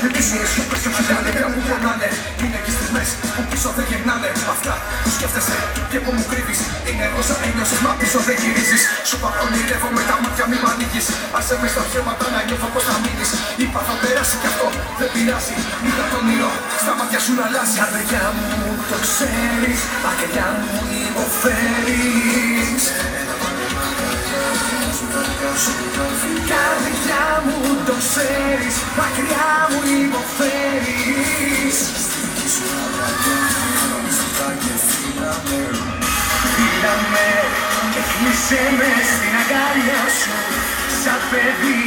Επίσης σιωπές και μαγάλια που πονάνε. Είναι και στιγμές που πίσω δεν γυρνάνε. Αυτά που σκέφτεσαι και που μου κρύβεις. Είναι όσα ένιωσες μα πίσω δεν γυρίζεις. Σου παρονειρεύω με τα μάτια μη μ' ανοίγεις. Άσε με στα ψέματα να νιώθω πως θα μείνεις. Είπα θα περάσει κι αυτό δεν πειράζει. Είδα το όνειρο στα μάτια σου να αλλάζει. Καρδιά μου το ξέρεις, μακριά μου υποφέρεις. Καρδιά μου το ξέρεις, μακριά μου υποφέρεις. Φύγαμε και κλείσε με στην αγκαλιά σου σαν παιδί.